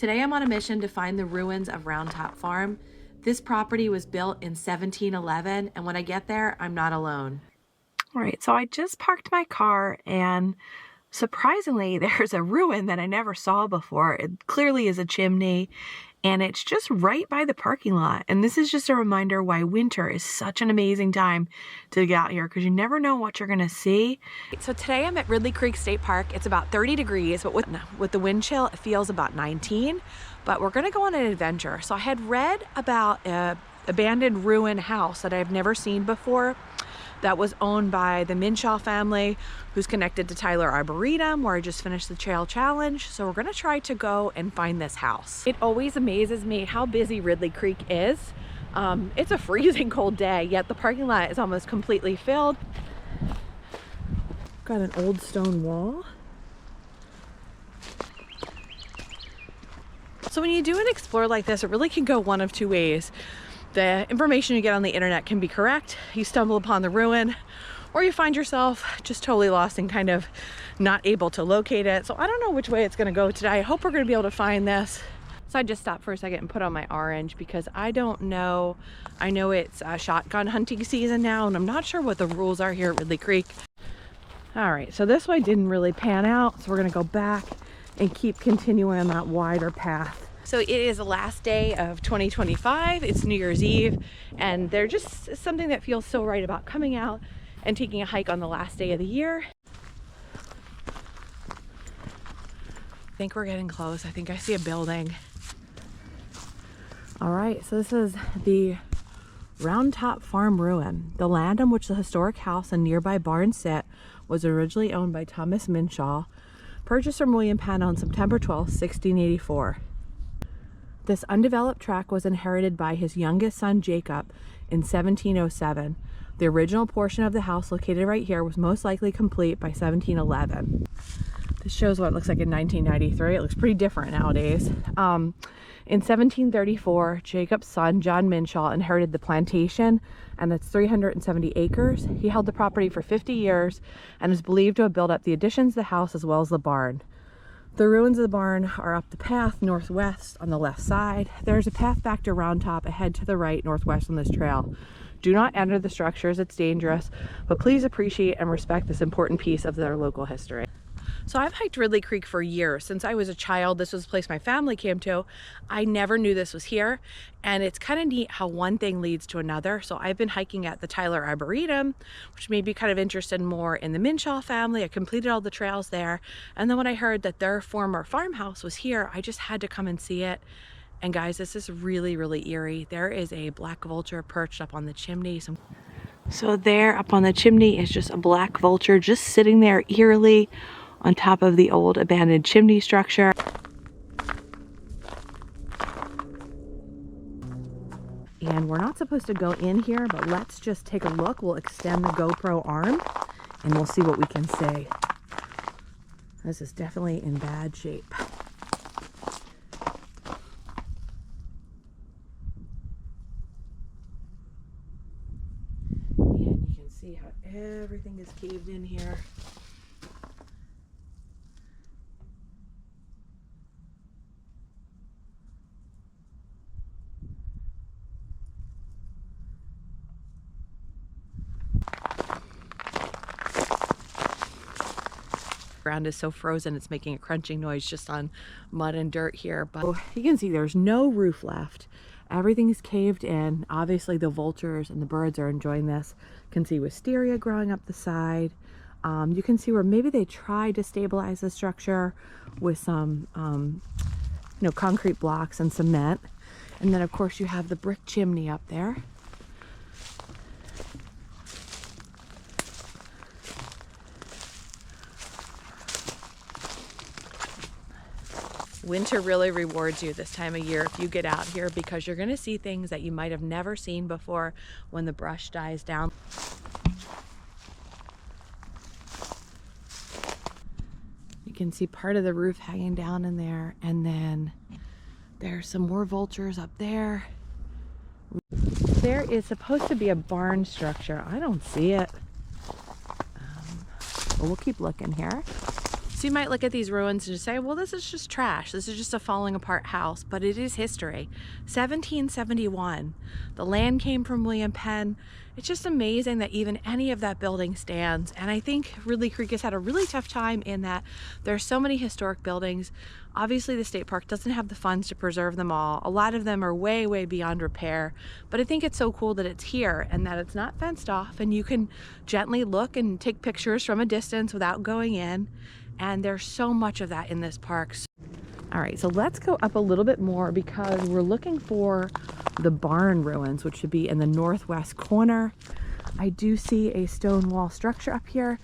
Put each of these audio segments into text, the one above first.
Today I'm on a mission to find the ruins of Roundtop Farm. This property was built in 1711, and when I get there, I'm not alone. All right, so I just parked my car, and surprisingly, there's a ruin that I never saw before. It clearly is a chimney, and it's just right by the parking lot. And this is just a reminder why winter is such an amazing time to get out here, because you never know what you're gonna see. So today I'm at Ridley Creek State Park. It's about 30 degrees, but with the wind chill, it feels about 19. But we're gonna go on an adventure. So I had read about an abandoned ruin house that I've never seen before that was owned by the Minshall family, who's connected to Tyler Arboretum, where I just finished the trail challenge. So we're gonna try to go and find this house. It always amazes me how busy Ridley Creek is. It's a freezing cold day, yet the parking lot is almost completely filled. Got an old stone wall. So when you do an explore like this, it really can go one of two ways. The information you get on the internet can be correct. You stumble upon the ruin, or you find yourself just totally lost and kind of not able to locate it. So I don't know which way it's gonna go today. I hope we're gonna be able to find this. So I just stopped for a second and put on my orange because I don't know. I know it's shotgun hunting season now, and I'm not sure what the rules are here at Ridley Creek. All right, so this way didn't really pan out. So we're gonna go back and keep continuing on that wider path. So it is the last day of 2025. It's New Year's Eve, and there's just something that feels so right about coming out and taking a hike on the last day of the year. I think we're getting close. I think I see a building. All right, so this is the Roundtop Farm ruin. The land on which the historic house and nearby barn sit was originally owned by Thomas Minshall, purchased from William Penn on September 12, 1684. This undeveloped tract was inherited by his youngest son, Jacob, in 1707. The original portion of the house located right here was most likely complete by 1711. This shows what it looks like in 1993. It looks pretty different nowadays. In 1734, Jacob's son, John Minshall, inherited the plantation, and it's 370 acres. He held the property for 50 years and is believed to have built up the additions to the house as well as the barn. The ruins of the barn are up the path northwest on the left side. There's a path back to Roundtop ahead to the right northwest on this trail. Do not enter the structures, it's dangerous, but please appreciate and respect this important piece of their local history. So I've hiked Ridley Creek for years. Since I was a child, this was a place my family came to. I never knew this was here, and it's kind of neat how one thing leads to another. So I've been hiking at the Tyler Arboretum, which made me kind of interested more in the Minshall family. I completed all the trails there, and then when I heard that their former farmhouse was here, I just had to come and see it. And guys, this is really, really eerie. There is a black vulture perched up on the chimney. So there up on the chimney is just a black vulture just sitting there eerily on top of the old abandoned chimney structure. And we're not supposed to go in here, but let's just take a look. We'll extend the GoPro arm and we'll see what we can see. This is definitely in bad shape. And you can see how everything is caved in here. Ground is so frozen it's making a crunching noise just on mud and dirt here, but you can see there's no roof left. Everything's caved in. Obviously the vultures and the birds are enjoying this. You can see wisteria growing up the side. You can see where maybe they tried to stabilize the structure with some concrete blocks and cement, and then of course you have the brick chimney up there. Winter really rewards you this time of year if you get out here, because you're going to see things that you might have never seen before when the brush dies down. You can see part of the roof hanging down in there, and then there's some more vultures up there. There is supposed to be a barn structure. I don't see it. But we'll keep looking here. So you might look at these ruins and just say, well, this is just trash. This is just a falling apart house, but it is history. 1771, the land came from William Penn. It's just amazing that even any of that building stands. And I think Ridley Creek has had a really tough time in that there's so many historic buildings. Obviously the state park doesn't have the funds to preserve them all. A lot of them are way, way beyond repair, but I think it's so cool that it's here and that it's not fenced off and you can gently look and take pictures from a distance without going in. And there's so much of that in this park. All right, so let's go up a little bit more because we're looking for the barn ruins, which should be in the northwest corner. I do see a stone wall structure up here.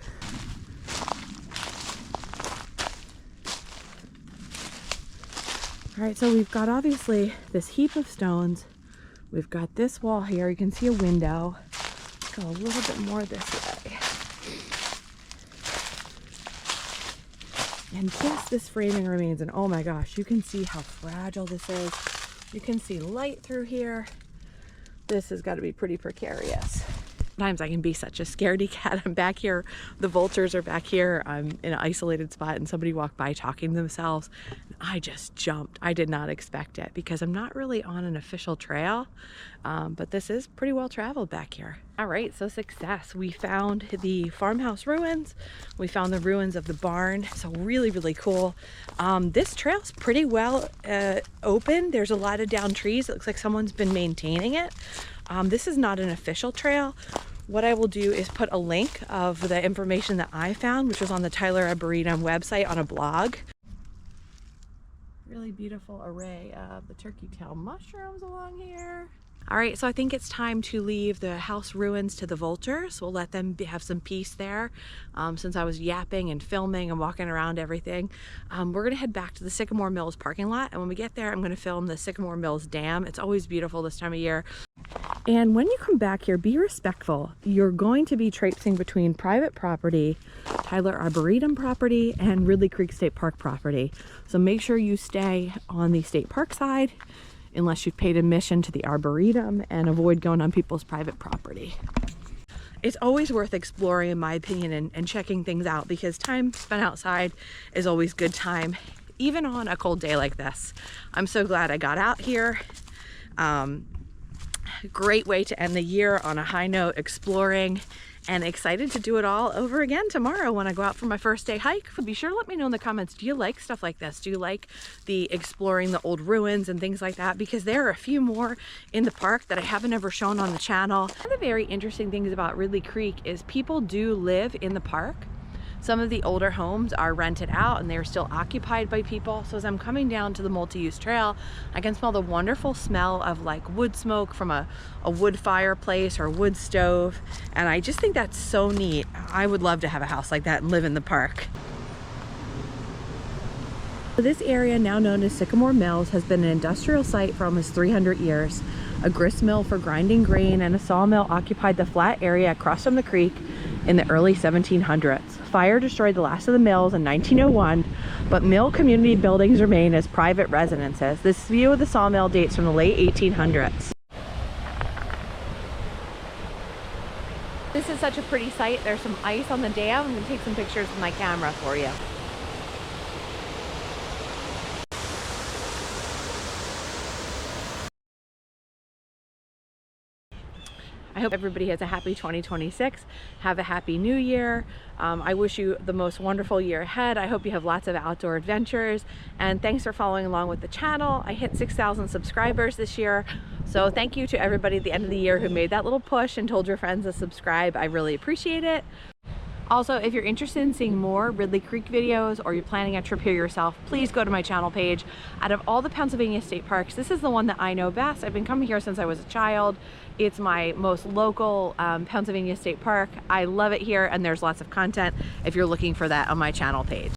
All right, so we've got obviously this heap of stones. We've got this wall here. You can see a window. Let's go a little bit more this way. And just this framing remains, and oh my gosh, you can see how fragile this is. You can see light through here. This has got to be pretty precarious. Sometimes I can be such a scaredy cat. I'm back here, the vultures are back here. I'm in an isolated spot and somebody walked by talking to themselves. And I just jumped. I did not expect it because I'm not really on an official trail, but this is pretty well traveled back here. All right, so success. We found the farmhouse ruins. We found the ruins of the barn. So really, really cool. This trail's pretty well open. There's a lot of down trees. It looks like someone's been maintaining it. This is not an official trail. What I will do is put a link of the information that I found, which was on the Tyler Arboretum website on a blog. Really beautiful array of the turkey tail mushrooms along here. All right, so I think it's time to leave the house ruins to the vultures. We'll let them have some peace there. Since I was yapping and filming and walking around everything, we're gonna head back to the Sycamore Mills parking lot. And when we get there, I'm gonna film the Sycamore Mills Dam. It's always beautiful this time of year. And when you come back here, be respectful. You're going to be traipsing between private property, Tyler Arboretum property, and Ridley Creek State Park property. So make sure you stay on the state park side unless you've paid admission to the Arboretum, and avoid going on people's private property. It's always worth exploring, in my opinion, and checking things out because time spent outside is always good time, even on a cold day like this. I'm so glad I got out here. Great way to end the year on a high note, exploring, and excited to do it all over again tomorrow when I go out for my first day hike. Be sure to let me know in the comments, do you like stuff like this? Do you like the exploring the old ruins and things like that? Because there are a few more in the park that I haven't ever shown on the channel. One of the very interesting things about Ridley Creek is people do live in the park. Some of the older homes are rented out and they're still occupied by people. So as I'm coming down to the multi-use trail, I can smell the wonderful smell of like wood smoke from a wood fireplace or wood stove. And I just think that's so neat. I would love to have a house like that and live in the park. This area, now known as Sycamore Mills, has been an industrial site for almost 300 years. A grist mill for grinding grain and a sawmill occupied the flat area across from the creek in the early 1700s. Fire destroyed the last of the mills in 1901, but mill community buildings remain as private residences. This view of the sawmill dates from the late 1800s. This is such a pretty sight. There's some ice on the dam. I'm going to take some pictures with my camera for you. I hope everybody has a happy 2026. Have a happy new year. I wish you the most wonderful year ahead. I hope you have lots of outdoor adventures. And thanks for following along with the channel. I hit 6,000 subscribers this year. So thank you to everybody at the end of the year who made that little push and told your friends to subscribe. I really appreciate it. Also, if you're interested in seeing more Ridley Creek videos or you're planning a trip here yourself, please go to my channel page. Out of all the Pennsylvania state parks, this is the one that I know best. I've been coming here since I was a child. It's my most local Pennsylvania state park. I love it here and there's lots of content if you're looking for that on my channel page.